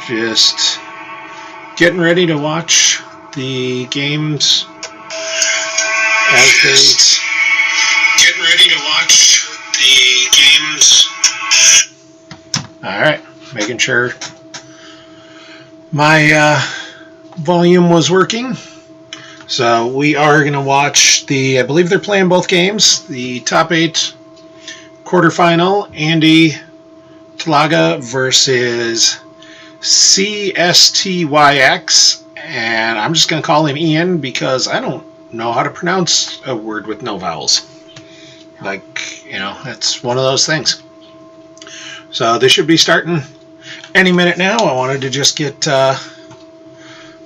Just getting ready to watch the games as they... Getting ready to watch the games. Alright, making sure my volume was working. So we are going to watch I believe they're playing both games, the top 8 quarterfinal, andytalaga versus cstyx, and I'm just going to call him Ian because I don't know how to pronounce a word with no vowels. That's one of those things. So they should be starting any minute now. I wanted to just get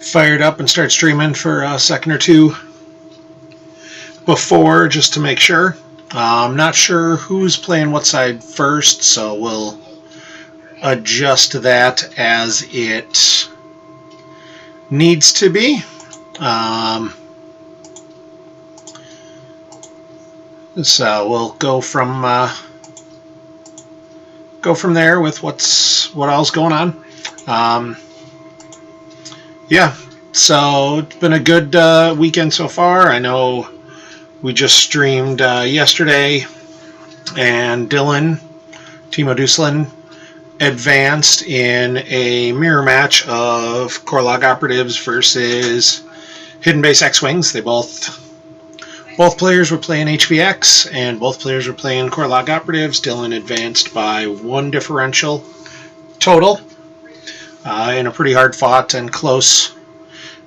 fired up and start streaming for a second or two before, just to make sure. I'm not sure who's playing what side first, so we'll adjust that as it needs to be. So we'll go from there with what else going on. Yeah, so it's been a good weekend so far. I know we just streamed yesterday, and Dylan, Timo Dusselin, advanced in a mirror match of Core Log Operatives versus Hidden Base X-Wings. They both players were playing HBX, and both players were playing Core Log Operatives. Dylan advanced by 1 differential total in a pretty hard-fought and close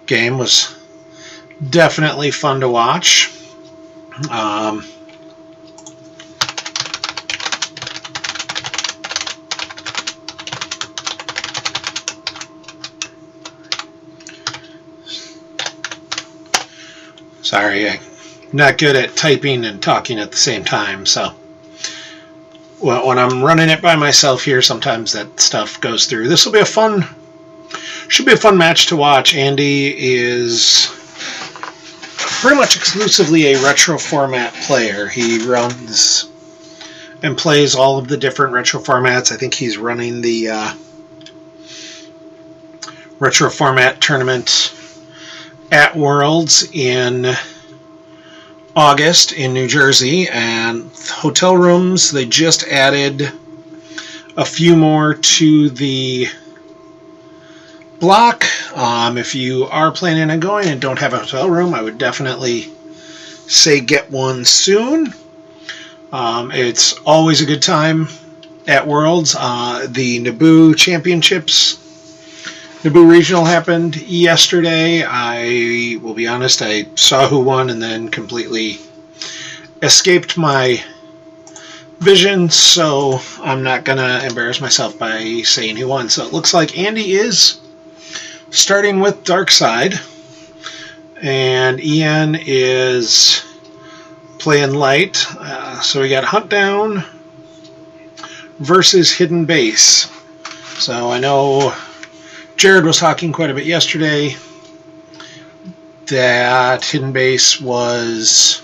game. Was definitely fun to watch. Sorry, I'm not good at typing and talking at the same time, so when I'm running it by myself here, sometimes that stuff goes through. This will be should be a fun match to watch. Andy is pretty much exclusively a retro format player. He runs and plays all of the different retro formats. I think he's running the retro format tournament at Worlds in August in New Jersey, and hotel rooms, they just added a few more to the block. If you are planning on going and don't have a hotel room, I would definitely say get one soon. It's always a good time at Worlds. The Naboo Championships, Naboo Regional happened yesterday. I will be honest, I saw who won and then completely escaped my vision, so I'm not going to embarrass myself by saying who won. So it looks like Andy is starting with Dark Side, and Ian is playing Light. So we got Hunt Down versus Hidden Base. So I know Jared was talking quite a bit yesterday that Hidden Base was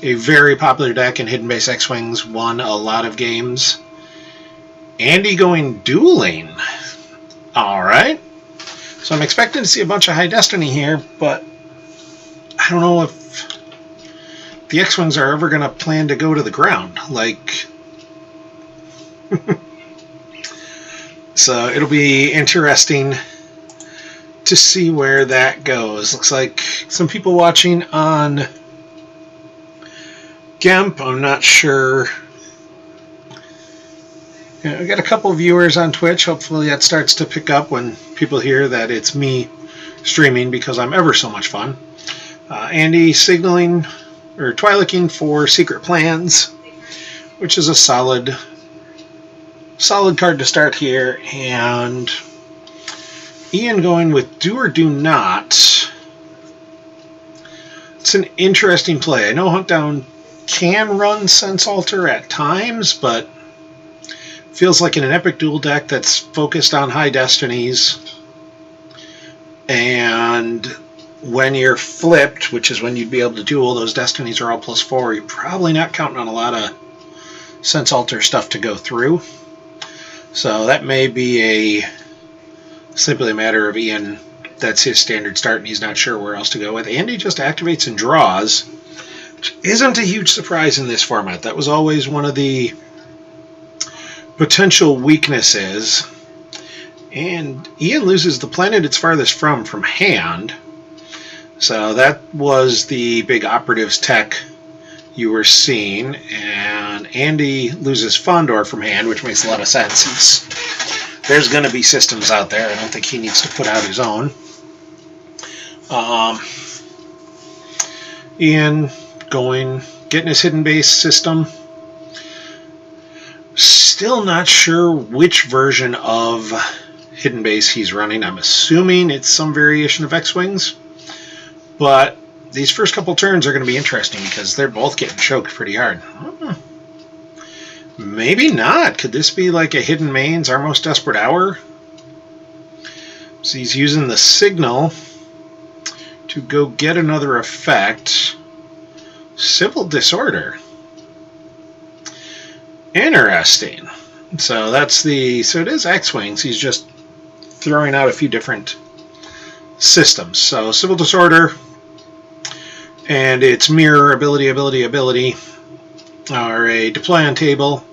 a very popular deck, and Hidden Base X-Wings won a lot of games. Andy going dueling. Alright. So I'm expecting to see a bunch of High Destiny here, but I don't know if the X-Wings are ever going to plan to go to the ground. So it'll be interesting to see where that goes. Looks like some people watching on GEMP. I'm not sure. We got a couple viewers on Twitch. Hopefully that starts to pick up when people hear that it's me streaming, because I'm ever so much fun. Andy signaling or twilicking for Secret Plans, which is a solid card to start here, and Ian going with Do or Do Not. It's an interesting play. I know Hunt Down can run Sense Alter at times, but feels like in an Epic Duel deck that's focused on High Destinies, and when you're flipped, which is when you'd be able to duel, those Destinies are all +4, you're probably not counting on a lot of Sense Alter stuff to go through. So that may be a Simply a matter of Ian, that's his standard start, and he's not sure where else to go with. Andy just activates and draws, which isn't a huge surprise in this format. That was always one of the potential weaknesses. And Ian loses the planet it's farthest from hand. So that was the big operatives tech you were seeing. And Andy loses Fondor from hand, which makes a lot of sense. There's going to be systems out there. I don't think he needs to put out his own. Ian getting his hidden base system. Still not sure which version of hidden base he's running. I'm assuming it's some variation of X-Wings. But these first couple turns are going to be interesting because they're both getting choked pretty hard. Maybe not. Could this be like a Hidden Mains, Our Most Desperate Hour? So he's using the signal to go get another effect. Civil Disorder. Interesting. So it is X-Wings. He's just throwing out a few different systems. So Civil Disorder and its mirror ability are a deploy on table.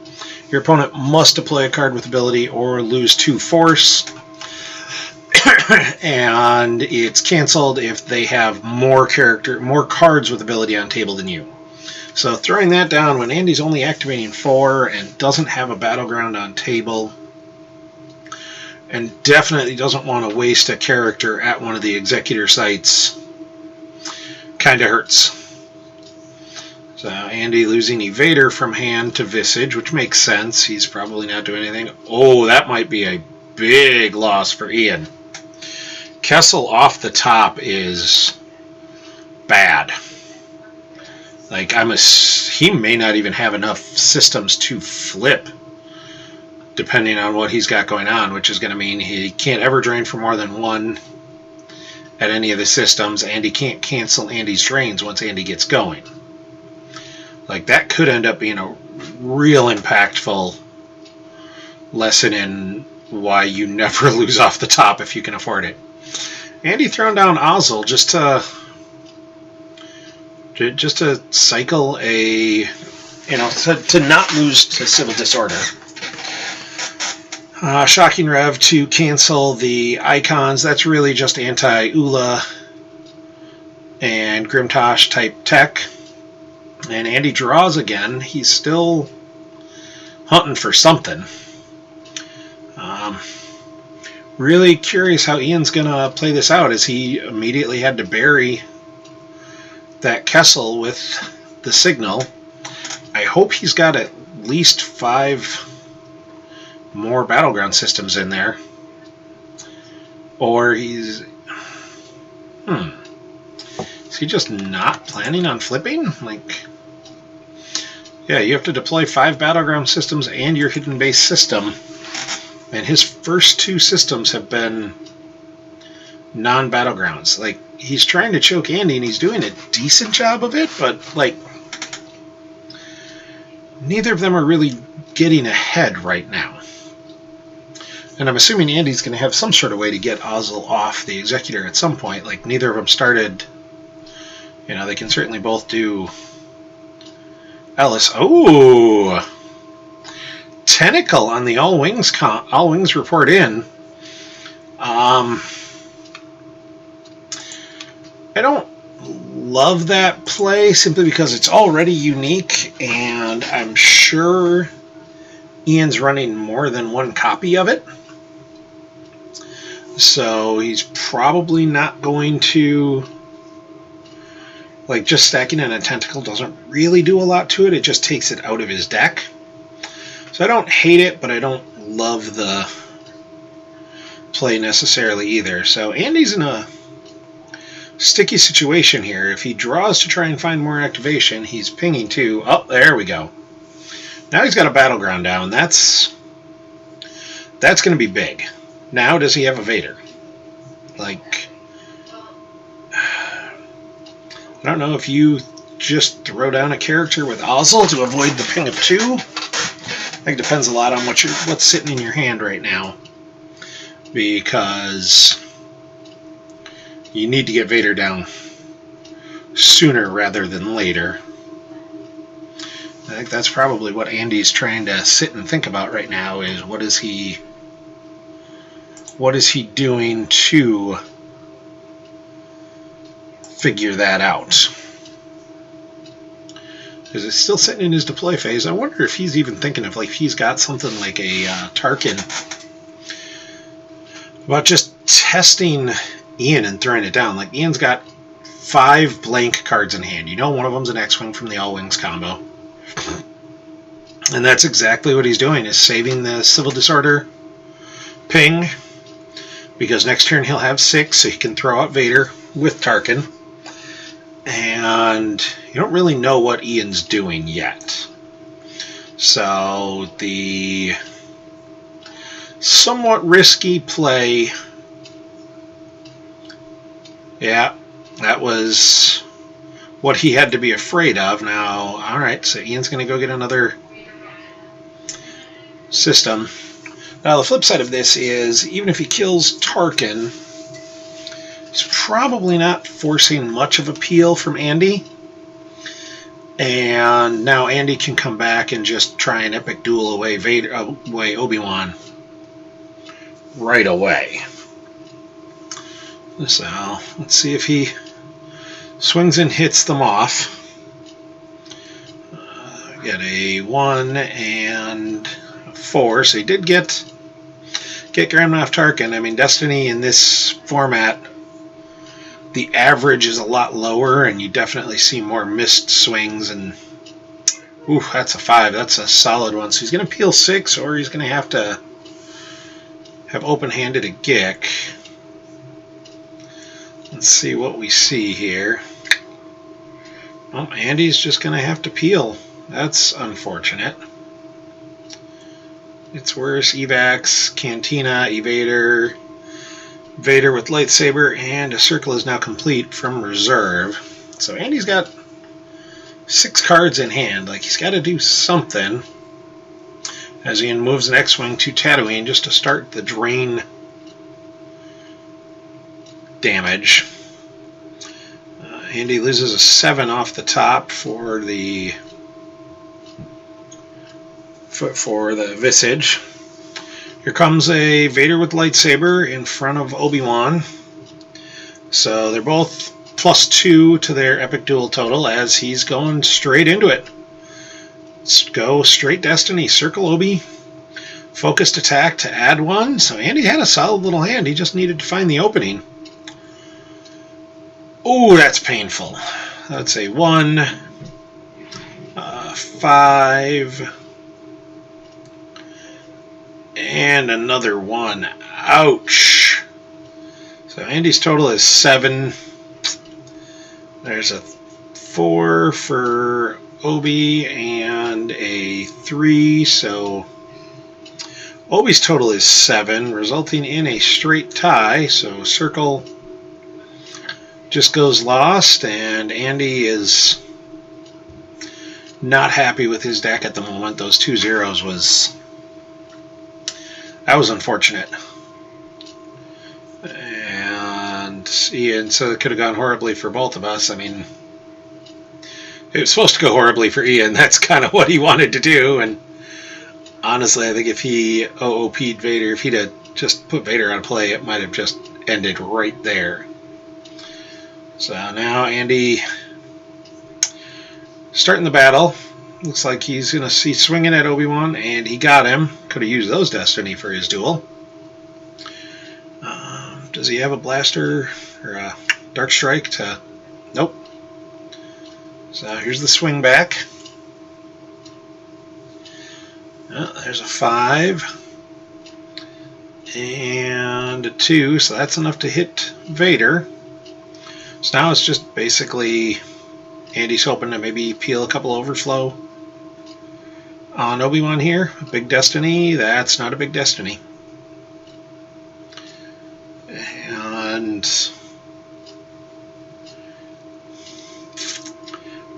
Your opponent must deploy a card with ability or lose 2 force. And it's canceled if they have more cards with ability on table than you. So throwing that down when Andy's only activating 4 and doesn't have a battleground on table, and definitely doesn't want to waste a character at one of the executor sites, kind of hurts. So Andy losing Evader from hand to Visage, which makes sense. He's probably not doing anything. Oh, that might be a big loss for Ian. Kessel off the top is bad. Like, he may not even have enough systems to flip, depending on what he's got going on, which is going to mean he can't ever drain for more than 1 at any of the systems, and he can't cancel Andy's drains once Andy gets going. Like, that could end up being a real impactful lesson in why you never lose off the top if you can afford it. Andy throwing down Ozzel just to cycle to not lose to Civil Disorder. Shocking Rev to cancel the icons. That's really just anti-Ula and Grimtosh type tech. And Andy draws again. He's still hunting for something. Really curious how Ian's going to play this out, as he immediately had to bury that Kessel with the signal. I hope he's got at least 5 more battleground systems in there. Or is he just not planning on flipping? Like, yeah, you have to deploy 5 battleground systems and your hidden base system. And his first 2 systems have been non-battlegrounds. Like, he's trying to choke Andy, and he's doing a decent job of it, but, like, neither of them are really getting ahead right now. And I'm assuming Andy's going to have some sort of way to get Ozzel off the Executor at some point. Like, neither of them started... they can certainly both do Ellis. Oh! Tentacle on the All Wings report in. I don't love that play simply because it's already unique, and I'm sure Ian's running more than 1 copy of it. So he's probably not going to... Like, just stacking in a Tentacle doesn't really do a lot to it. It just takes it out of his deck. So I don't hate it, but I don't love the play necessarily either. So Andy's in a sticky situation here. If he draws to try and find more activation, he's pinging 2. Oh, there we go. Now he's got a battleground down. That's going to be big. Now does he have a Vader? Like... I don't know if you just throw down a character with Ozzel to avoid the ping of 2. I think it depends a lot on what's sitting in your hand right now. because you need to get Vader down sooner rather than later. I think that's probably what Andy's trying to sit and think about right now, is what is he doing to figure that out. Because it's still sitting in his deploy phase. I wonder if he's even thinking of, like, he's got something like a Tarkin, about just testing Ian and throwing it down. Like, Ian's got 5 blank cards in hand. You know, one of them's an X-Wing from the All Wings combo. And that's exactly what he's doing, is saving the Civil Disorder ping, because next turn he'll have 6, so he can throw out Vader with Tarkin. And you don't really know what Ian's doing yet. So the somewhat risky play, yeah, that was what he had to be afraid of. Now, alright, so Ian's going to go get another system. Now, the flip side of this is, even if he kills Tarkin, he's probably not forcing much of a peel from Andy. And now Andy can come back and just try an epic duel away Obi-Wan right away. So, let's see if he swings and hits them off. Get a 1 and a 4, so he did get Grand Moff Tarkin. I mean, Destiny in this format, the average is a lot lower, and you definitely see more missed swings. And ooh, that's a 5. That's a solid one. So he's going to peel 6, or he's going to have open-handed a Gick. Let's see what we see here. Well, Andy's just going to have to peel. That's unfortunate. It's worse. Evacs, Cantina, Evader, Vader with lightsaber, and a circle is now complete from reserve. So Andy's got 6 cards in hand. Like, he's got to do something as he moves an X-Wing to Tatooine just to start the drain damage. Andy loses a 7 off the top for the Visage. Here comes a Vader with lightsaber in front of Obi-Wan. So they're both +2 to their epic duel total, as he's going straight into it. Let's go straight Destiny. Circle Obi. Focused attack to add 1. So Andy had a solid little hand. He just needed to find the opening. Oh, that's painful. That's a 1, 5, and another 1. Ouch. So Andy's total is 7. There's a 4 for Obi and a 3. So Obi's total is 7, resulting in a straight tie. So circle just goes lost, and Andy is not happy with his deck at the moment. Those 2 zeros was unfortunate. And Ian, so it could have gone horribly for both of us. I mean, it was supposed to go horribly for Ian. That's kind of what he wanted to do. And honestly, I think if he OOP'd Vader, if he'd have just put Vader on play, it might have just ended right there. So now Andy starting the battle. Looks like he's going to see swinging at Obi-Wan, and he got him. Could have used those Destiny for his duel. Does he have a blaster or a Dark Strike to... Nope. So here's the swing back. There's a 5 and a 2, so that's enough to hit Vader. So now it's just basically Andy's hoping to maybe peel a couple overflow on Obi-Wan here. A big Destiny. That's not a big Destiny. And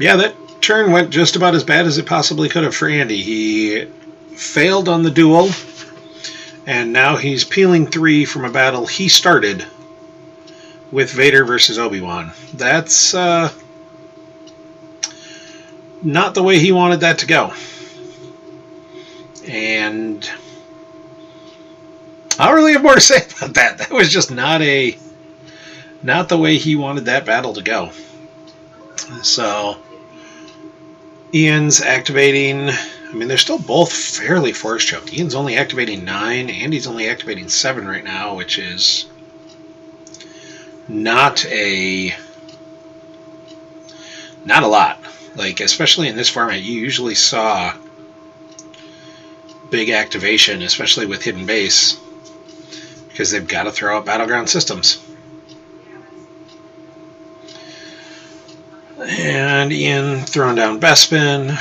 yeah, that turn went just about as bad as it possibly could have for Andy. He failed on the duel, And now he's peeling 3 from a battle he started with Vader versus Obi-Wan. That's not the way he wanted that to go. And I don't really have more to say about that. That was just not the way he wanted that battle to go. So Ian's activating. I mean, they're still both fairly force choked. Ian's only activating 9. Andy's only activating 7 right now, which is not a lot. Like, especially in this format, you usually saw big activation, especially with Hidden Base, because they've got to throw out battleground systems. And Ian throwing down Bespin.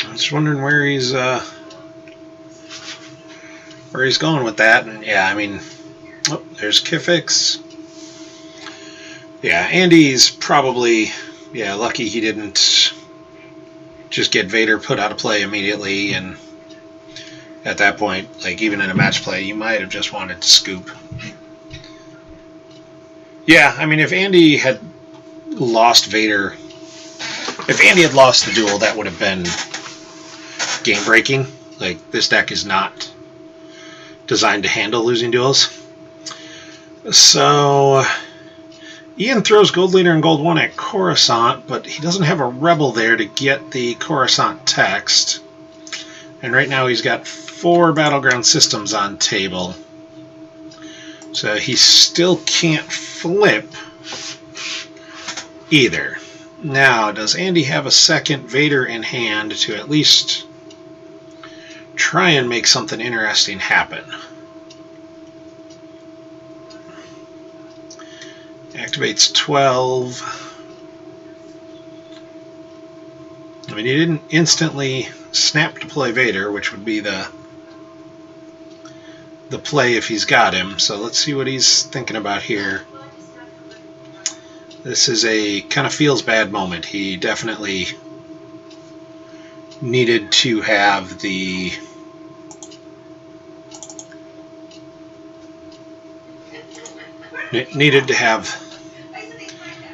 I was wondering where he's going with that. And yeah, I mean, oh, there's Kifix. Yeah, Andy's probably, lucky he didn't just get Vader put out of play immediately. And at that point, like, even in a match play, you might have just wanted to scoop. Yeah, I mean, if Andy had lost Vader, if Andy had lost the duel, that would have been game-breaking. Like, this deck is not designed to handle losing duels. So Ian throws Gold Leader and Gold 1 at Coruscant, but he doesn't have a Rebel there to get the Coruscant text. And right now he's got 4 battleground systems on table. So he still can't flip either. Now, does Andy have a second Vader in hand to at least try and make something interesting happen? Activates 12. I mean, he didn't instantly snap to play Vader, which would be the play if he's got him. So let's see what he's thinking about here. This is a kind of feels bad moment. He definitely needed to have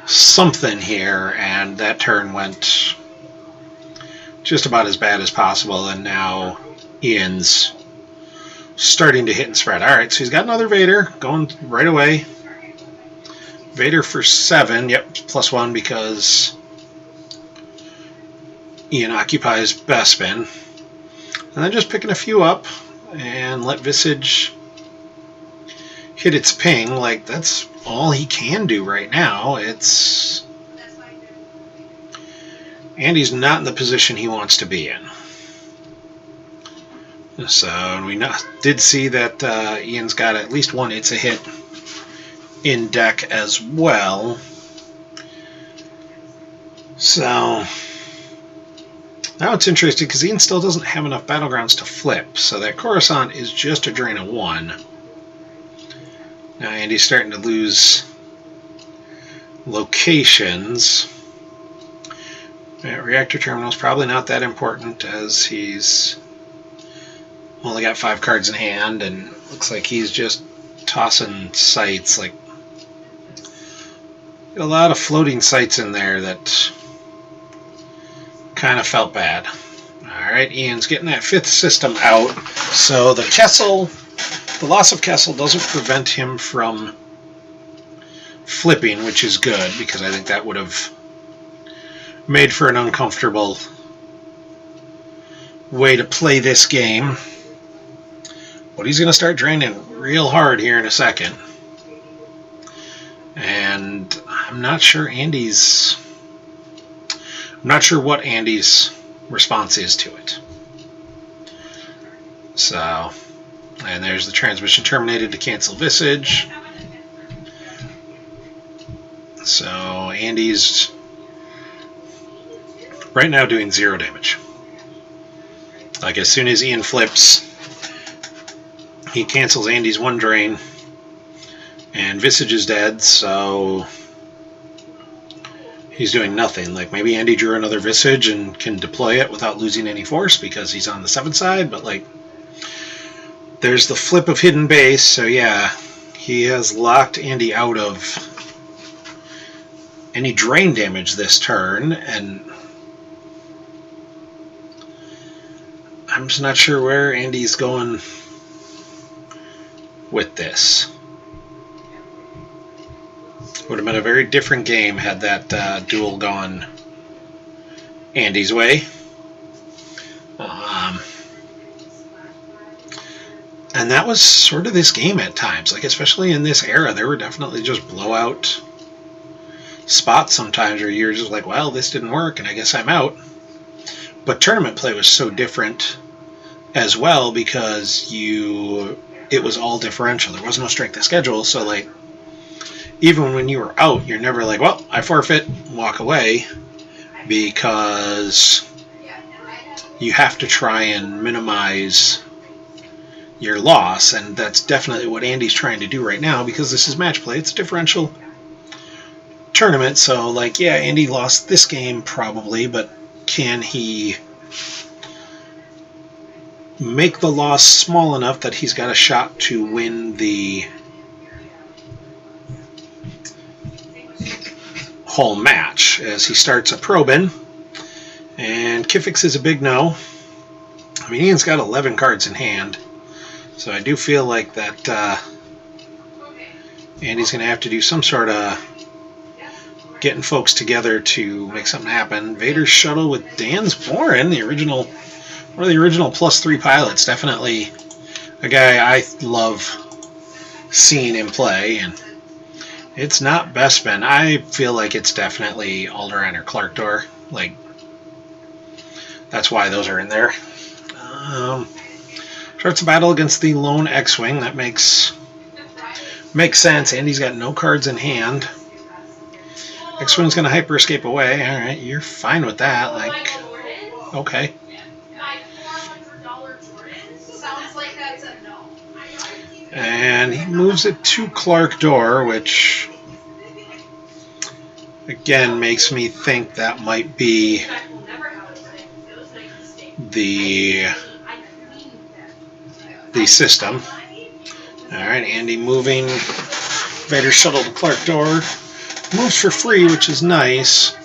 something here, and that turn went just about as bad as possible, and now Ian's starting to hit and spread. Alright, so he's got another Vader going right away. Vader for 7, yep, +1 because Ian occupies Bespin. And then just picking a few up and let Visage hit its ping. Like, that's all he can do right now. Andy's not in the position he wants to be in. So we did see that Ian's got at least one It's a Hit in deck as well. So now it's interesting because Ian still doesn't have enough battlegrounds to flip. So that Coruscant is just a drain of 1. Now Andy's starting to lose locations. Reactor terminal is probably not that important as he's only got 5 cards in hand, and looks like he's just tossing sites. Like, a lot of floating sites in there that kind of felt bad. Alright, Ian's getting that 5th system out. So the loss of Kessel doesn't prevent him from flipping, which is good, because I think that would have made for an uncomfortable way to play this game. But he's going to start draining real hard here in a second. And I'm not sure what Andy's response is to it. So, and there's the transmission terminated to cancel Visage. So Andy's right now doing 0 damage. Like, as soon as Ian flips, he cancels Andy's 1 drain, and Visage is dead, so he's doing nothing. Like, maybe Andy drew another Visage and can deploy it without losing any force because he's on the 7th side, but, like, there's the flip of hidden base, so yeah, he has locked Andy out of any drain damage this turn, and I'm just not sure where Andy's going with this. Would have been a very different game had that duel gone Andy's way. And that was sort of this game at times. Like, especially in this era, there were definitely just blowout spots sometimes where you're just like, well, this didn't work, and I guess I'm out. But tournament play was so different as well because it was all differential. There was no strength of schedule, so, like, even when you were out, you're never like, well, I forfeit, walk away, because you have to try and minimize your loss, and that's definitely what Andy's trying to do right now because this is match play. It's a differential tournament, so, like, yeah, Andy lost this game probably, but can he make the loss small enough that he's got a shot to win the whole match as he starts a probing? And cstyx is a big no. I mean, Ian's got 11 cards in hand, so I do feel like that Andy's going to have to do some sort of getting folks together to make something happen. Vader's Shuttle with Dan's Boren, one of the original +3 pilots. Definitely a guy I love seeing him play, and it's not Bespin. I feel like it's definitely Alderaan or Clarkdor. Like, that's why those are in there. Starts a battle against the lone X-Wing. That makes sense. Andy's got no cards in hand. X-Wing's going to hyper escape away. All right, you're fine with that. Like, okay. And he moves it to Clarkdor, which again makes me think that might be the system. All right, Andy moving Vader's Shuttle to Clarkdor. Moves for free, which is nice.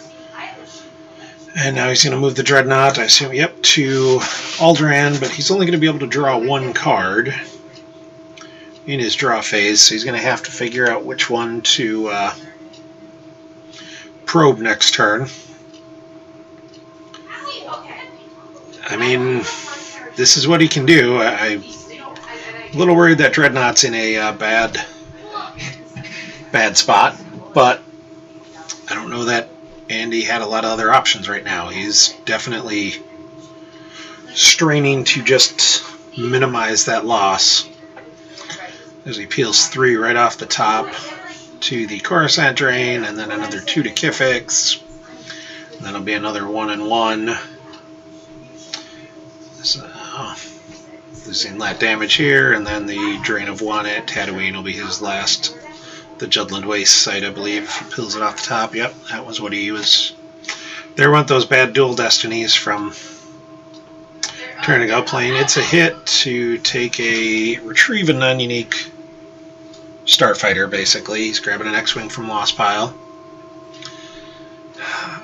And now he's going to move the Dreadnought, I assume, yep, to Alderaan, but he's only going to be able to draw one card in his draw phase, so he's going to have to figure out which one to probe next turn. I mean, this is what he can do. I'm a little worried that Dreadnought's in a bad spot, but I don't know that Andy had a lot of other options right now. He's definitely straining to just minimize that loss as he peels 3 right off the top to the Coruscant drain, and then another 2 to cstyx. And then it'll be another 1 and 1. So, losing that damage here, and then the drain of 1 at Tatooine will be his last. The Judland Waste site, I believe. He peels it off the top. Yep, that was what he was. There went those bad dual destinies from turn ago playing. It's a hit to take retrieve a non-unique starfighter, basically. He's grabbing an X-Wing from Lost Pile.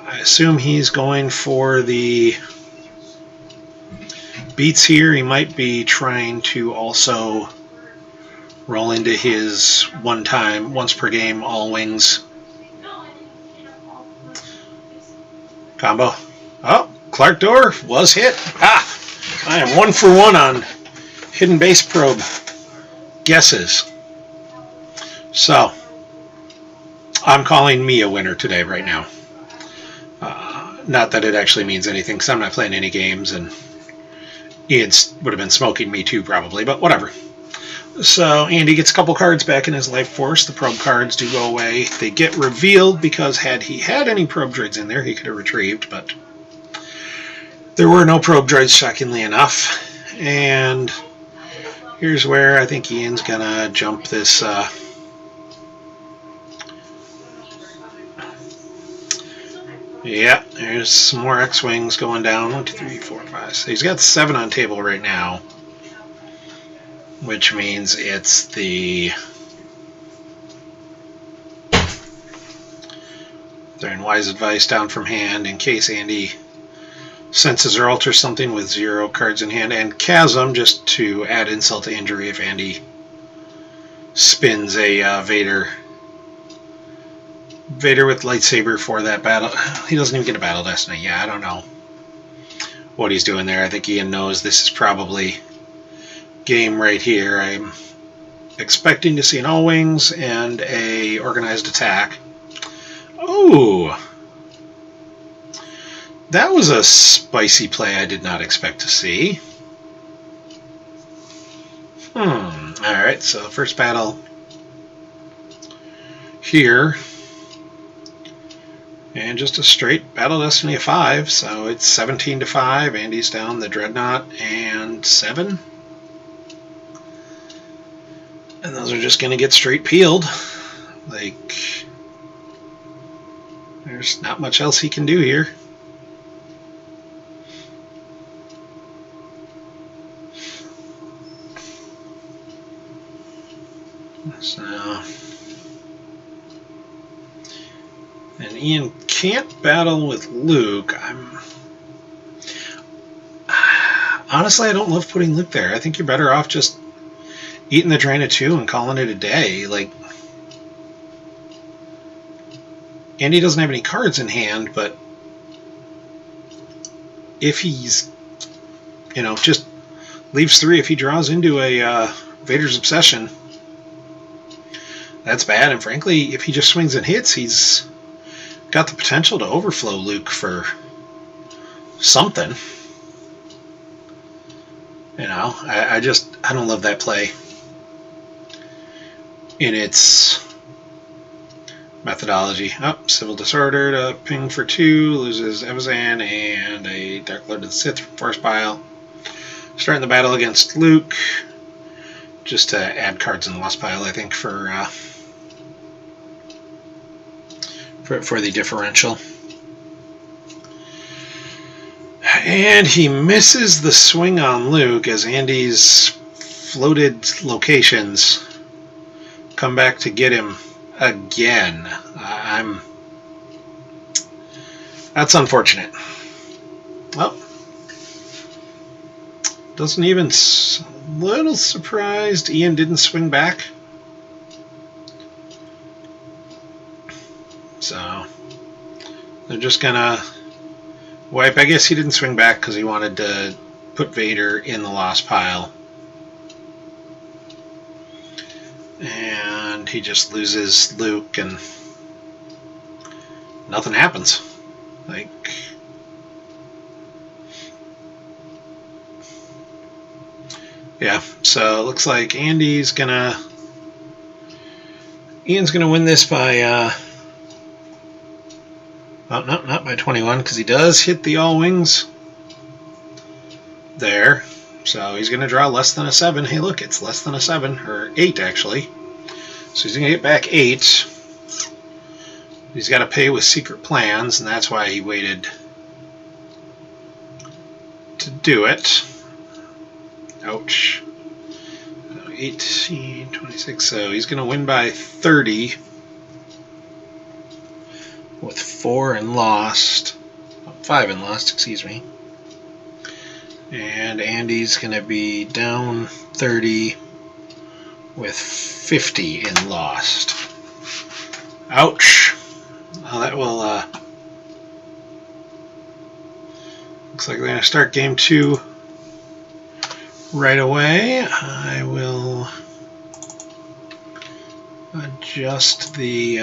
I assume he's going for the beats here. He might be trying to also roll into his once per game all wings combo. Oh, Clarkdor was hit. I am 1 for 1 on hidden base probe guesses. So, I'm calling me a winner today right now. Not that it actually means anything, because I'm not playing any games, and Ian would have been smoking me too probably, but whatever. So Andy gets a couple cards back in his life force. The probe cards do go away. They get revealed because had he had any probe droids in there, he could have retrieved, but there were no probe droids, shockingly enough. And here's where I think Ian's going to jump this Yeah, there's some more X-Wings going down. 1, 2, 3, 4, 5. So he's got 7 on table right now, which means it's the... They're in wise advice down from hand in case Andy senses or alters something with 0 cards in hand, and Chasm just to add insult to injury if Andy spins a Vader with lightsaber for that battle. He doesn't even get a battle destiny. Yeah, I don't know what he's doing there. I think Ian knows this is probably game right here. I'm expecting to see an all-wings and a organized attack. Oh, that was a spicy play I did not expect to see. Alright, so first battle here. And just a straight battle destiny of 5, so it's 17-5. Andy's down the Dreadnought and 7. And those are just going to get straight peeled. Like, there's not much else he can do here. So, and Ian can't battle with Luke. Honestly, I don't love putting Luke there. I think you're better off just eating the drain of 2 and calling it a day. Like, Andy doesn't have any cards in hand, but if he's, just leaves 3 if he draws into a Vader's Obsession, that's bad. And frankly, if he just swings and hits, he's got the potential to overflow Luke for something. I don't love that play in its methodology. Civil Disorder to ping for 2, loses Evazan and a Dark Lord of the Sith force pile. Starting the battle against Luke, just to add cards in the lost pile, I think, for the differential. And he misses the swing on Luke as Andy's floated locations come back to get him again. That's unfortunate. Well, doesn't even... Little surprised Ian didn't swing back. So they're just gonna wipe. I guess he didn't swing back because he wanted to put Vader in the lost pile. And he just loses Luke and nothing happens. Like, yeah, so it looks like Ian's gonna win this by not by 21, because he does hit the all-wings there. So he's going to draw less than a 7. Hey, look, it's less than a 7, or 8, actually. So he's going to get back 8. He's got to pay with secret plans, and that's why he waited to do it. Ouch. 18, 26, so he's going to win by 30. With 4 and lost, 5 and lost, excuse me. And Andy's going to be down 30 with 50 in lost. Ouch. Well, that will, looks like we're going to start game 2 right away. I will adjust the,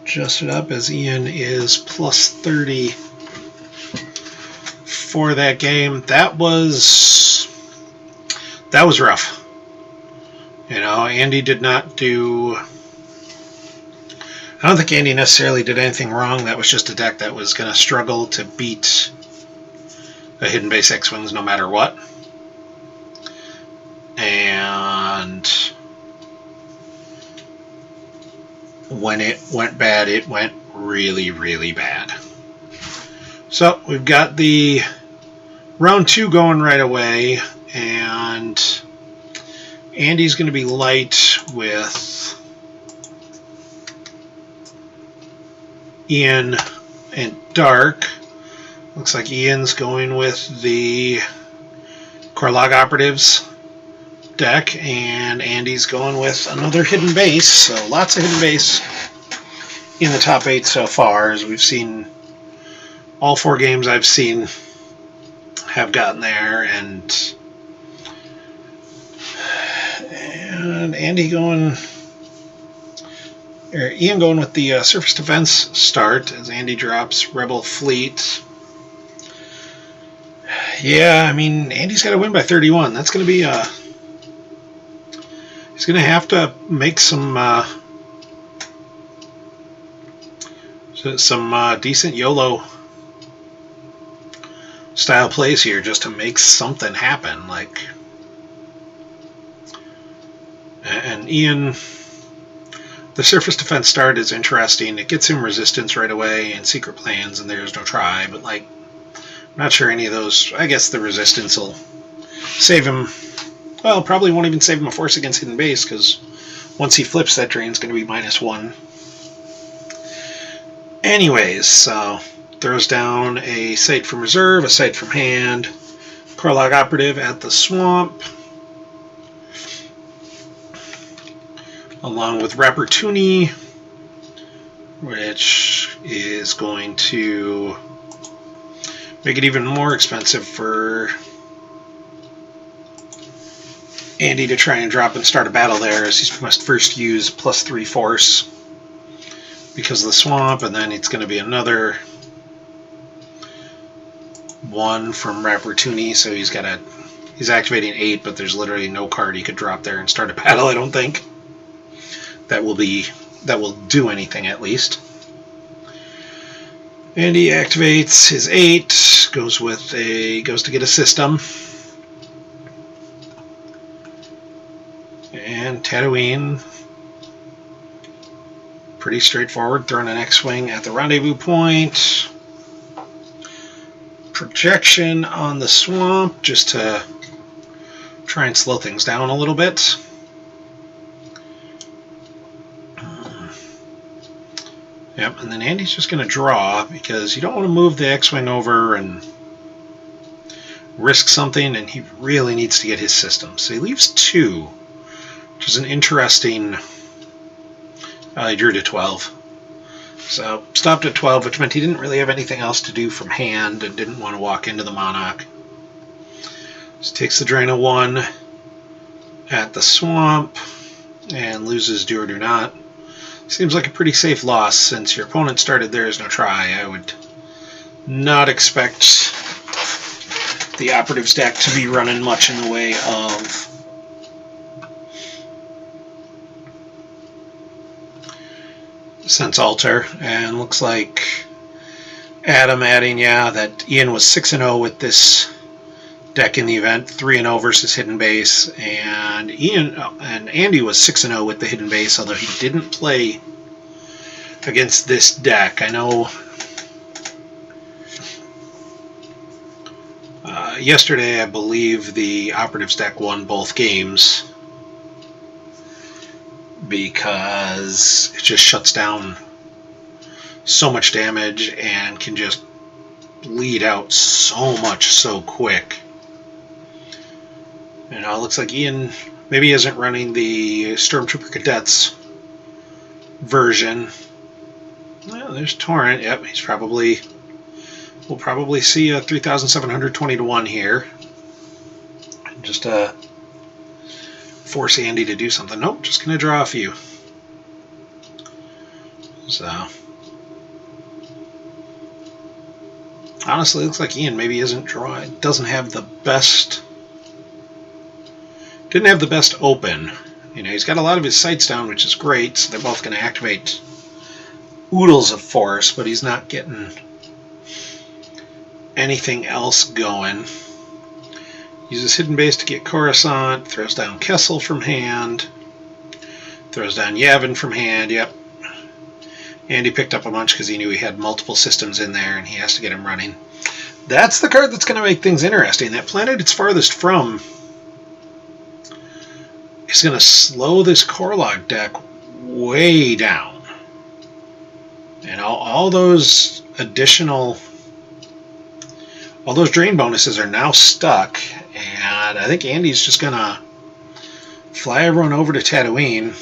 adjust it up as Ian is plus 30 for that game. That was rough. Andy did not do... I don't think Andy necessarily did anything wrong. That was just a deck that was going to struggle to beat a hidden base X-Wings no matter what. And when it went bad, it went really, really bad. So we've got the round 2 going right away, and Andy's going to be light with Ian and dark. Looks like Ian's going with the Quarterfinal Operatives deck, and Andy's going with another hidden base. So lots of hidden base in the top 8 so far, as we've seen. All 4 games I've seen have gotten there, and Andy going, or Ian going with the surface defense start as Andy drops Rebel Fleet. Yeah, I mean, Andy's got to win by 31. That's going to be he's going to have to make some decent YOLO style plays here just to make something happen. Like, and Ian, the surface defense start is interesting. It gets him resistance right away and secret plans, and there's no try. But like, I'm not sure any of those. I guess the resistance will save him. Well, probably won't even save him a force against hidden base, because once he flips, that drain's going to be -1. Anyways, so throws down a site from reserve, a site from hand, Quarterfinal Operative at the swamp, along with Rappertoonie, which is going to make it even more expensive for Andy to try and drop and start a battle there, as he must first use +3 force because of the swamp, and then it's going to be another 1 from Rappertoonie, so he's activating 8, but there's literally no card he could drop there and start a battle, I don't think. That will do anything, at least. And he activates his 8, goes to get a system. And Tatooine, pretty straightforward, throwing an X-Wing at the rendezvous point. Projection on the swamp, just to try and slow things down a little bit. Yep, and then Andy's just going to draw, because you don't want to move the X-Wing over and risk something, and he really needs to get his system. So he leaves 2, which is an interesting... he drew to 12. So stopped at 12, which meant he didn't really have anything else to do from hand and didn't want to walk into the Monarch. So takes the drain of 1 at the swamp and loses Do or Do Not. Seems like a pretty safe loss, since your opponent started there is no try. I would not expect the Operatives deck to be running much in the way of Sense Alter. And looks like Adam adding, that Ian was 6-0 with this deck in the event, 3-0 versus hidden base, and Andy was 6-0 with the hidden base, although he didn't play against this deck. I know yesterday, I believe the Operatives deck won both games because it just shuts down so much damage and can just bleed out so much so quick. You know, it looks like Ian maybe isn't running the Stormtrooper Cadets version. Well, there's Torrent. Yep, we'll probably see a 3,720 to 1 here. Just force Andy to do something. Nope, just going to draw a few. So, honestly, it looks like Ian maybe doesn't have the best... Didn't have the best open. You know, he's got a lot of his sights down, which is great, so they're both going to activate oodles of force, but he's not getting anything else going. Uses Hidden Base to get Coruscant, throws down Kessel from hand, throws down Yavin from hand. Yep. Andy picked up a bunch because he knew he had multiple systems in there and he has to get them running. That's the card that's going to make things interesting. That planet it's farthest from is going to slow this Korlog deck way down. And all those additional... all those drain bonuses are now stuck, and I think Andy's just going to fly everyone over to Tatooine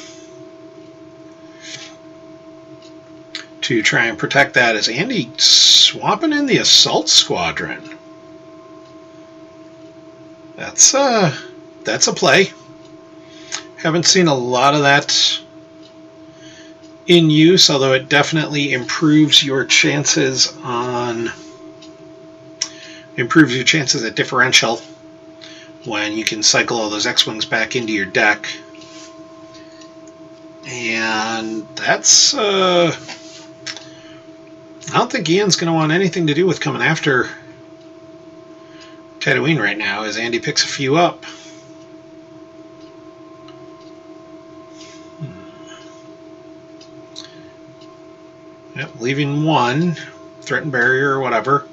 to try and protect that. Is Andy swapping in the Assault Squadron? That's a play. Haven't seen a lot of that in use, although it definitely improves your chances at differential when you can cycle all those X-Wings back into your deck. And that's I don't think Ian's going to want anything to do with coming after Tatooine right now, as Andy picks a few up. Yep, leaving one, threatened barrier or whatever.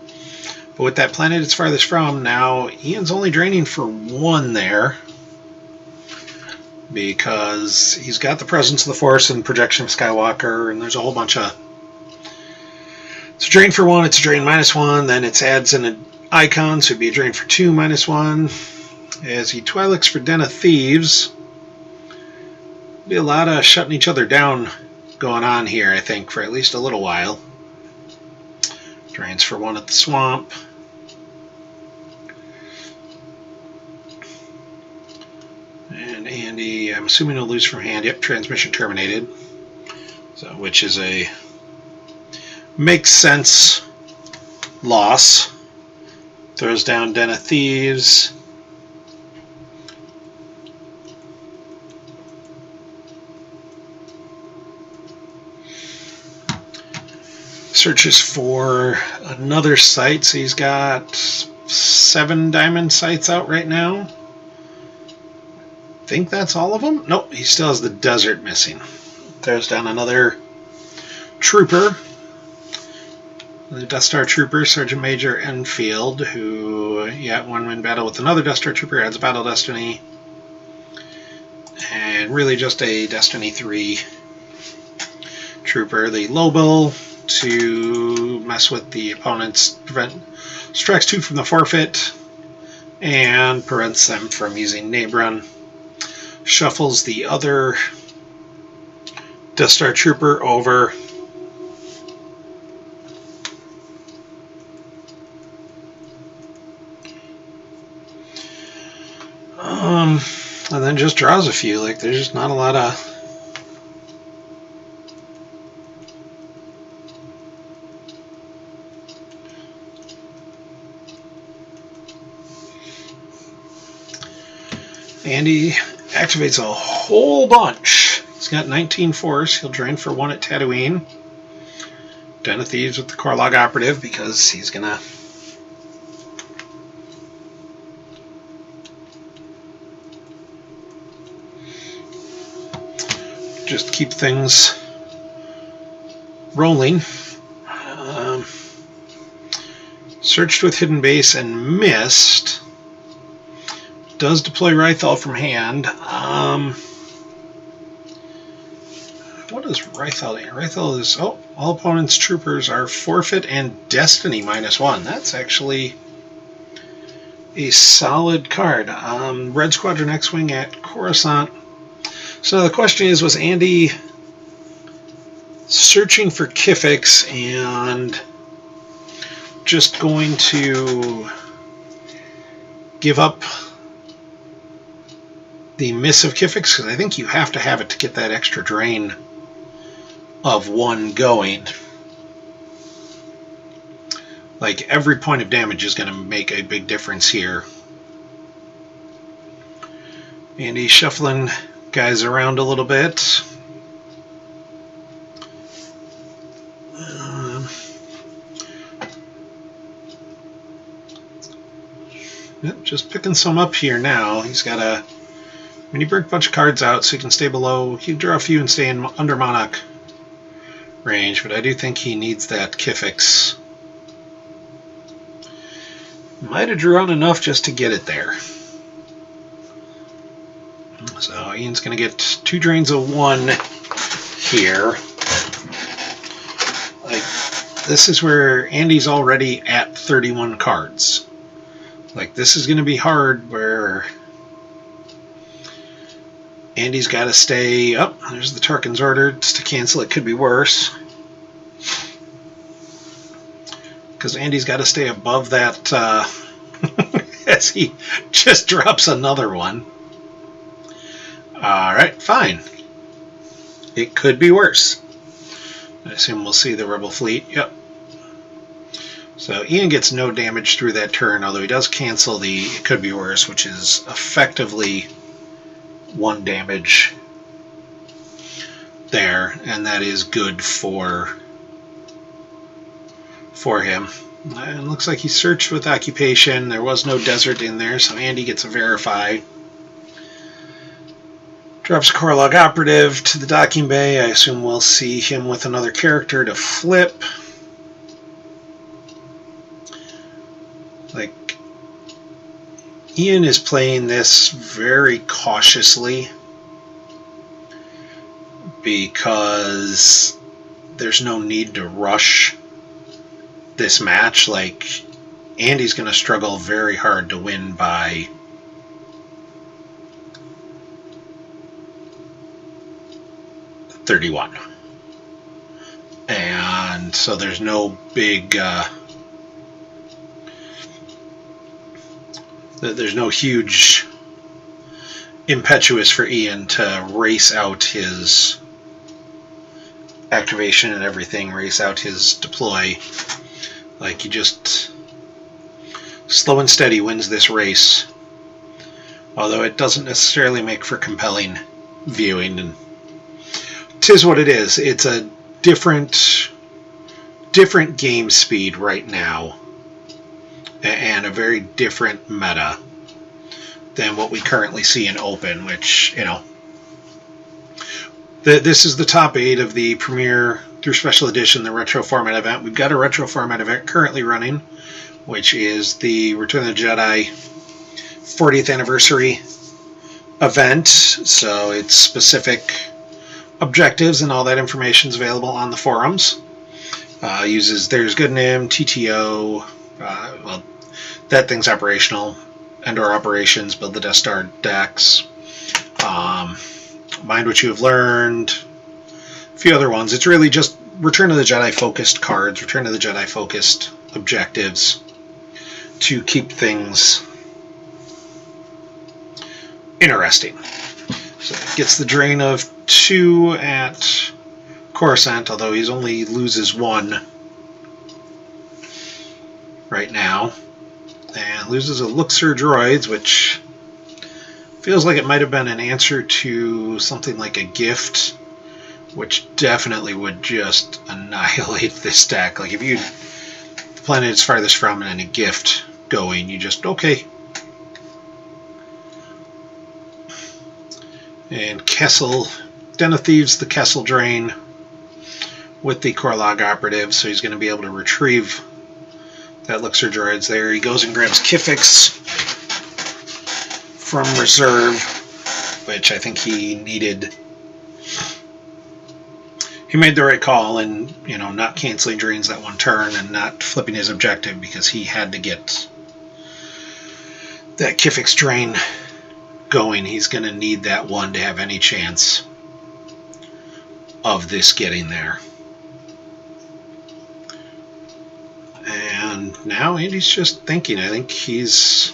But with that planet it's farthest from, now Ian's only draining for one there, because he's got the Presence of the Force and Projection of Skywalker, and there's a whole bunch of... It's a drain for one, it's a drain -1, then it adds in an icon, so it'd be a drain for 2 -1. As he Twi'leks for Den of Thieves. Be a lot of shutting each other down going on here, I think, for at least a little while. Drains for 1 at the swamp. And Andy, I'm assuming he'll lose from hand. Yep, transmission terminated. So, which is a makes sense loss. Throws down Den of Thieves. Searches for another site, so he's got 7 diamond sites out right now. I think that's all of them. Nope, he still has the desert missing. Throws down another trooper, the Death Star Trooper, Sergeant Major Enfield, who, yeah, one-win battle with another Death Star Trooper, adds Battle Destiny, and really just a Destiny 3 trooper. The Lobo to mess with the opponents, prevent strikes 2 from the forfeit, and prevents them from using Nabron. Shuffles the other Death Star Trooper over. And then just draws a few. Like, there's just not a lot of... Andy activates a whole bunch. He's got 19 force. He'll drain for 1 at Tatooine. Den of Thieves with the Korlog Operative, because he's gonna just keep things rolling. Searched with Hidden Base and missed. Does deploy Rythal from hand. What is Rythal? Rythal is, oh, all opponents' troopers are forfeit and Destiny -1. That's actually a solid card. Red Squadron X-Wing at Coruscant. So the question is, was Andy searching for Kifix and just going to give up the miss of Kifix? Because I think you have to have it to get that extra drain of 1 going. Like, every point of damage is going to make a big difference here. And he's shuffling guys around a little bit. Yep, just picking some up here now. He's got a... When you bring a bunch of cards out so he can stay below... He can draw a few and stay in under Monarch range, but I do think he needs that cstyx. Might have drawn enough just to get it there. So Ian's going to get 2 drains of 1 here. Like, this is where Andy's already at 31 cards. Like, this is going to be hard where Andy's got to stay up. Oh, there's the Tarkin's order. Just to cancel it could be worse. Because Andy's got to stay above that as he just drops another one. Alright, fine. It could be worse. I assume we'll see the Rebel fleet. Yep. So Ian gets no damage through that turn, although he does cancel the it could be worse, which is effectively 1 damage there, and that is good for him. And it looks like he searched with occupation. There was no desert in there, so Andy gets a verify. Drops a core log operative to the docking bay. I assume we'll see him with another character to flip. Like, Ian is playing this very cautiously because there's no need to rush this match. Like, Andy's going to struggle very hard to win by 31. And so there's no big there's no huge impetus for Ian to race out his activation and everything, race out his deploy. Like, he just slow and steady wins this race, although it doesn't necessarily make for compelling viewing. And 'tis what it is. It's a different game speed right now, and a very different meta than what we currently see in Open, which, you know, this is the top 8 of the Premier through Special Edition, the Retro Format event. We've got a Retro Format event currently running, which is the Return of the Jedi 40th Anniversary event, so it's specific objectives and all that information is available on the forums. Uses There's Good Name, TTO, well, that thing's operational, Endor operations, build the Death Star decks, Mind What You Have Learned, a few other ones. It's really just Return of the Jedi focused cards, Return of the Jedi focused objectives to keep things interesting. So it gets the drain of 2 at Coruscant, although he's only loses 1 right now. And loses a Luxor droids, which feels like it might have been an answer to something like a gift, which definitely would just annihilate this deck. Like, if you the planet is farthest from and a gift going, you just, okay. And Kessel, Den of Thieves, the Kessel drain with the core log operative, so he's going to be able to retrieve that Luxor droids there. He goes and grabs cstyx from reserve, which I think he needed. He made the right call in, you know, not canceling drains that one turn and not flipping his objective, because he had to get that cstyx drain going. He's going to need that one to have any chance of this getting there. And now Andy's just thinking. I think he's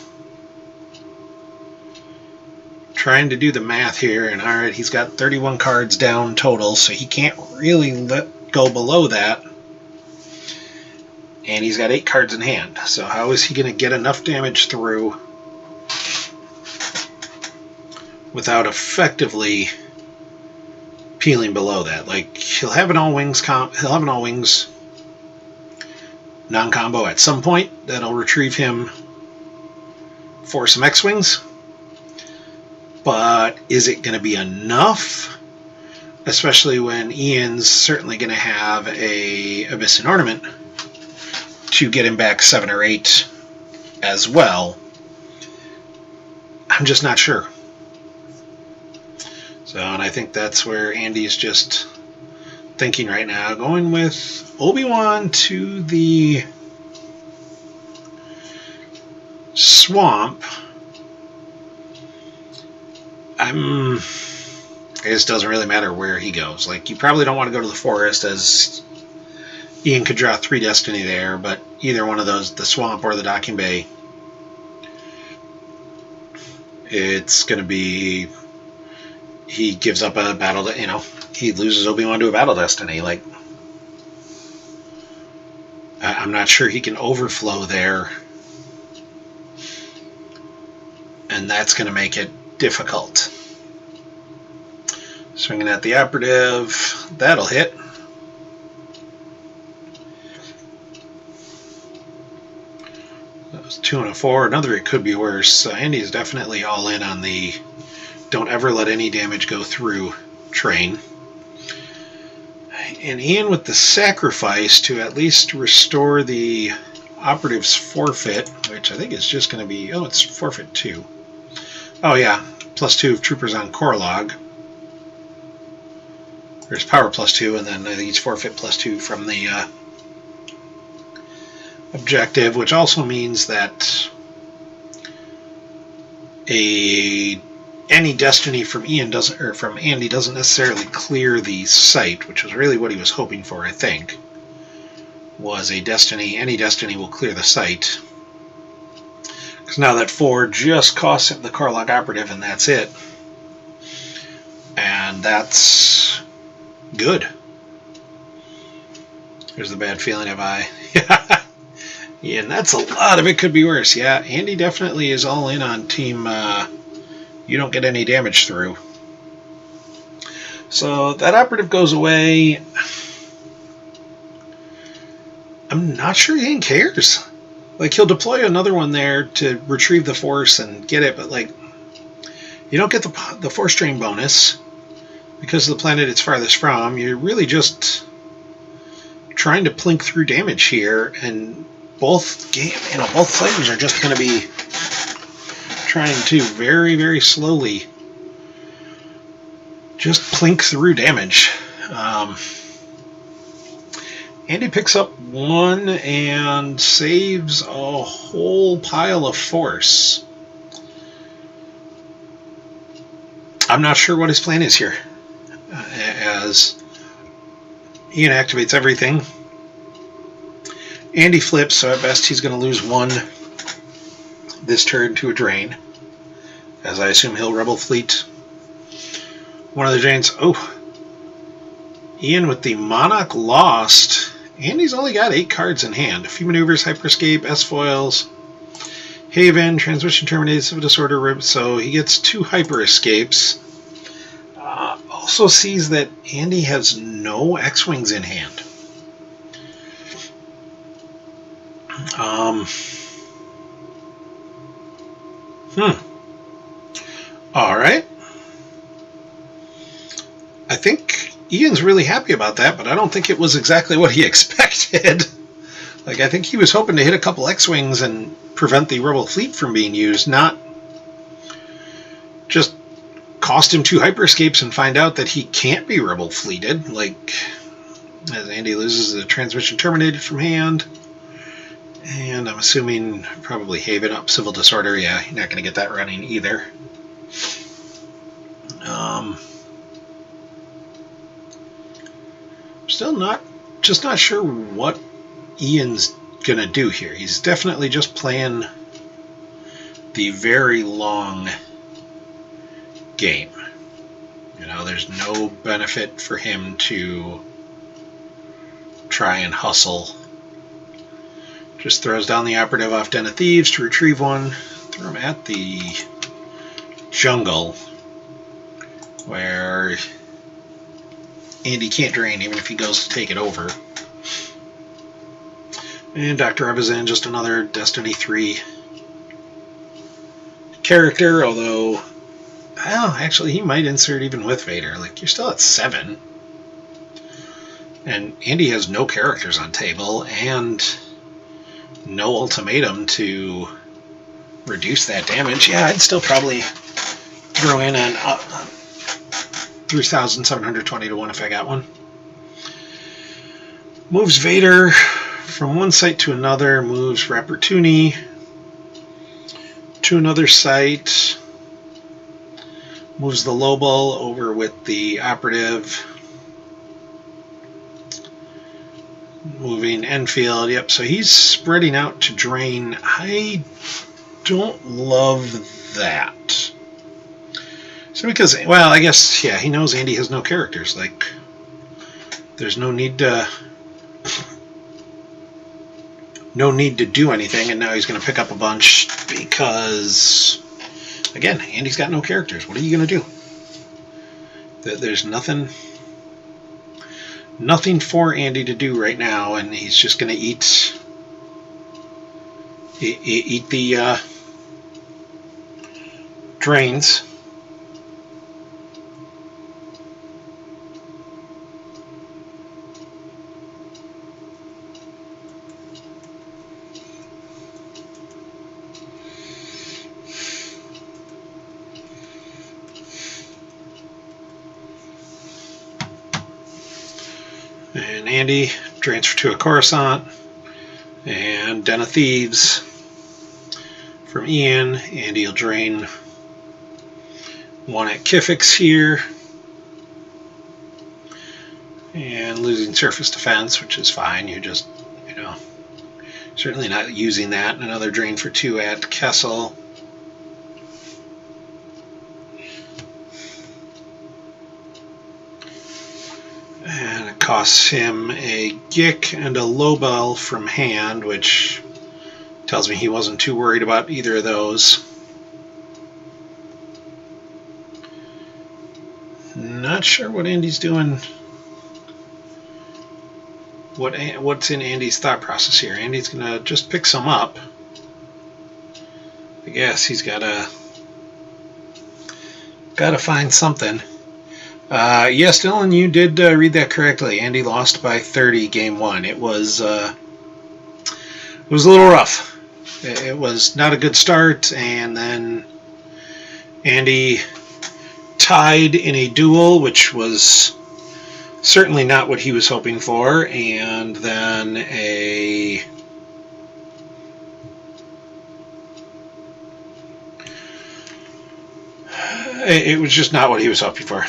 trying to do the math here, and alright, he's got 31 cards down total, so he can't really let go below that. And he's got 8 cards in hand, so how is he going to get enough damage through without effectively peeling below that? Like, he'll have an all-wings non-combo at some point that'll retrieve him for some X-Wings. But is it going to be enough? Especially when Ian's certainly going to have a Abyss and Ornament to get him back 7 or 8 as well. I'm just not sure. So, and I think that's where Andy's just thinking right now, going with Obi-Wan to the swamp. It just doesn't really matter where he goes. Like, you probably don't want to go to the forest, as Ian could draw 3 Destiny there, but either one of those, the swamp or the docking bay, it's going to be, he gives up a battle, he loses Obi-Wan to a battle destiny. Like, I'm not sure he can overflow there, and that's going to make it difficult. Swinging at the operative, that'll hit. That was 2 and a 4. Another it could be worse. Andy is definitely all in on the don't ever let any damage go through train. And Ian with the sacrifice to at least restore the operative's forfeit, which I think is just going to be, oh, it's forfeit 2. Oh yeah, +2 of troopers on Korlog. There's power +2, and then I think it's forfeit +2 from the objective, which also means that any destiny from Ian doesn't, or from Andy doesn't necessarily clear the site, which was really what he was hoping for, I think. Was a destiny, any destiny will clear the site. Because now that 4 just costs him the Korlog operative, and that's it. And that's good. There's the bad feeling of yeah, and that's a lot of it could be worse. Yeah, Andy definitely is all in on team you don't get any damage through. So that operative goes away. I'm not sure Ian cares. Like, he'll deploy another one there to retrieve the force and get it, but like, you don't get the force drain bonus because of the planet it's farthest from. You're really just trying to plink through damage here, and both fighters are just going to be trying to very, very slowly just plink through damage. Andy picks up 1 and saves a whole pile of force. I'm not sure what his plan is here. As Ian activates everything, Andy flips, so at best he's going to lose 1 this turn to a drain, as I assume he'll rebel fleet one of the drains. Oh, Ian with the Monarch lost. Andy's only got 8 cards in hand. A few maneuvers, hyperscape, S-foils, Haven, transmission terminated, civil disorder, so he gets 2 hyper escapes. Also sees that Andy has no X-Wings in hand. Alright. I think Ian's really happy about that, but I don't think it was exactly what he expected. Like, I think he was hoping to hit a couple X-Wings and prevent the Rebel fleet from being used, not just cost him 2 hyper escapes and find out that he can't be Rebel fleeted. Like, as Andy loses the transmission terminated from hand. And I'm assuming probably Haven up civil disorder. Yeah, you're not going to get that running either. Still not sure what Ian's going to do here. He's definitely just playing the very long game. You know, there's no benefit for him to try and hustle. Just throws down the operative off Den of Thieves to retrieve 1. Throw him at the jungle, where Andy can't drain even if he goes to take it over. And Dr. Evazan, just another Destiny 3. character, although, well, actually, he might insert even with Vader. Like, you're still at 7. And Andy has no characters on table and no ultimatum to reduce that damage. Yeah, I'd still probably throw in an 3,720 to 1 if I got one. Moves Vader from one site to another, moves Rappertoonie to another site, moves the Lobel over with the Operative, moving Enfield. Yep, so he's spreading out to drain. I don't love that. So because, well, I guess, yeah, he knows Andy has no characters. Like, there's no need to do anything, and now he's going to pick up a bunch because, again, Andy's got no characters. What are you going to do? There's nothing for Andy to do right now, and he's just going to eat the drains. And Andy transfer to a Coruscant, and Den of Thieves from Ian. Andy will drain one at Kifix here, and losing surface defense, which is fine. You're just, certainly not using that. And another drain for 2 at Kessel. And it costs him a Gick and a Lobel from hand, which tells me he wasn't too worried about either of those. Not sure what Andy's doing. What's in Andy's thought process here? Andy's going to just pick some up. I guess he's got to find something. Yes, Dylan, you did read that correctly. Andy lost by 30 game 1. It was a little rough. It was not a good start, and then Andy tied in a duel, which was certainly not what he was hoping for, and then it was just not what he was hoping for.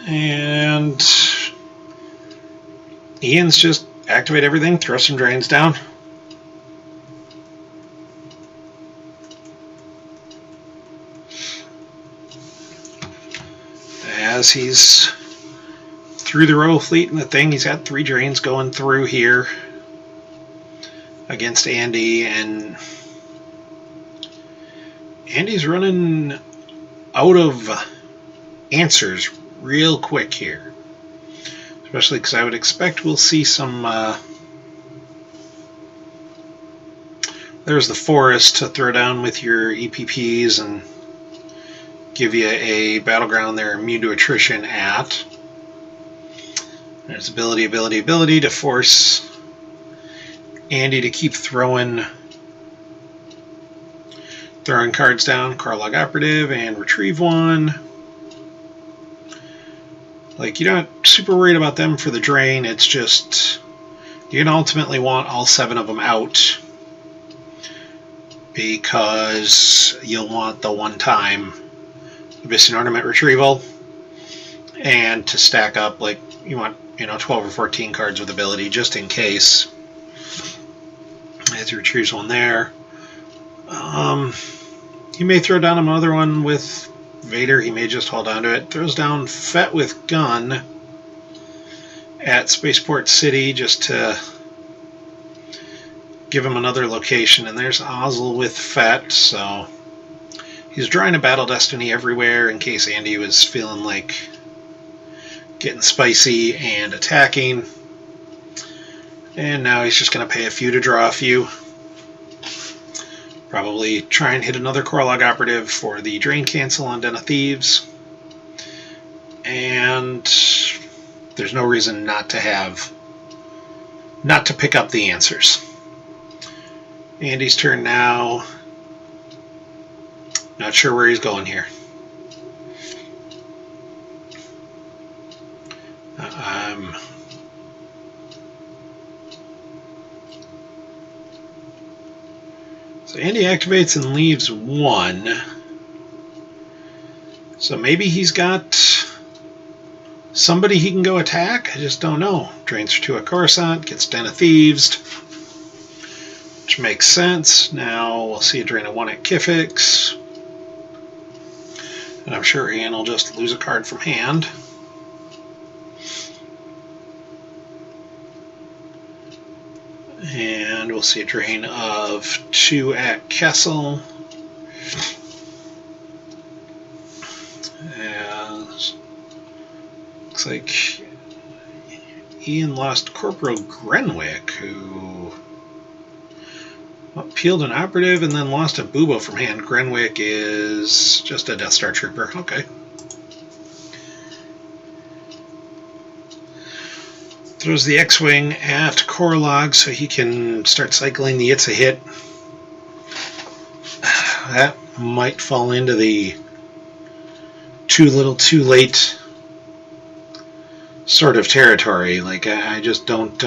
And Ian's just activate everything, throw some drains down. As he's through the Royal Fleet and the thing, he's got 3 drains going through here against Andy, and Andy's running out of answers real quick here, especially because I would expect we'll see some there's the Forest to throw down with your EPPs and give you a battleground they're immune to attrition at. There's ability to force Andy to keep throwing cards down. Carlog Operative and retrieve 1. Like, you're not super worried about them for the drain. It's just you're going to ultimately want all 7 of them out because you'll want the one-time Abyssinian Ornament retrieval, and to stack up, like, you want 12 or 14 cards with ability just in case. As he retrieves 1 there. He may throw down another one with Vader. He may just hold on to it. Throws down Fett with gun at Spaceport City just to give him another location. And there's Ozzel with Fett, so he's drawing a Battle Destiny everywhere in case Andy was feeling like getting spicy and attacking. And now he's just going to pay a few to draw a few. Probably try and hit another Korlog Operative for the Drain Cancel on Den of Thieves. And there's no reason not to pick up the answers. Andy's turn now. Not sure where he's going here. So Andy activates and leaves one. So maybe he's got somebody he can go attack. I just don't know. Drains for 2 at Coruscant, gets Den of Thieves, which makes sense. Now we'll see a drain of 1 at Cstyx. And I'm sure Ian will just lose a card from hand. And we'll see a drain of 2 at Kessel. Looks like Ian lost Corporal Grenwick, who peeled an operative and then lost a Bubo from hand. Grenwick is just a Death Star Trooper. Okay. Throws the X-Wing at Korlog so he can start cycling the It's a Hit. That might fall into the too little too late sort of territory. Like, I just don't...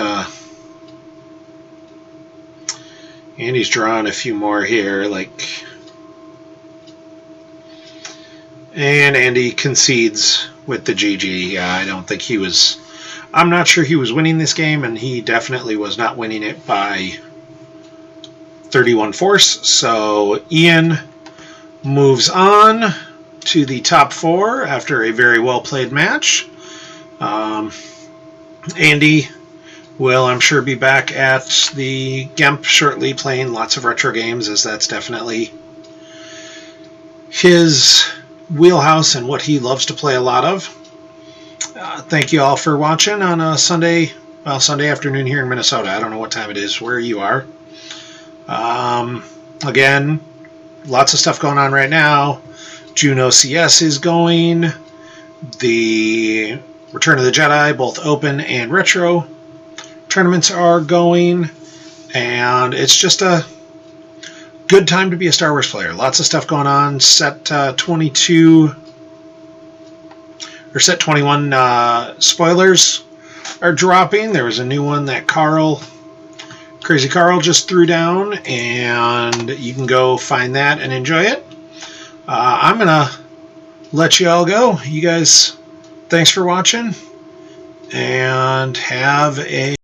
Andy's drawn a few more here, like... And Andy concedes with the GG. I don't think he was... I'm not sure he was winning this game, and he definitely was not winning it by 31 force. So Ian moves on to the top 4 after a very well-played match. Andy will, I'm sure, be back at the GEMP shortly playing lots of retro games, as that's definitely his wheelhouse and what he loves to play a lot of. Thank you all for watching on a Sunday afternoon here in Minnesota. I don't know what time it is where you are. Again, lots of stuff going on right now. Juno CS is going. The Return of the Jedi, both open and retro tournaments are going. And it's just a good time to be a Star Wars player. Lots of stuff going on. Set 22... or set 21 spoilers are dropping. There was a new one that Crazy Carl just threw down, and you can go find that and enjoy it. I'm going to let you all go. You guys, thanks for watching, and have a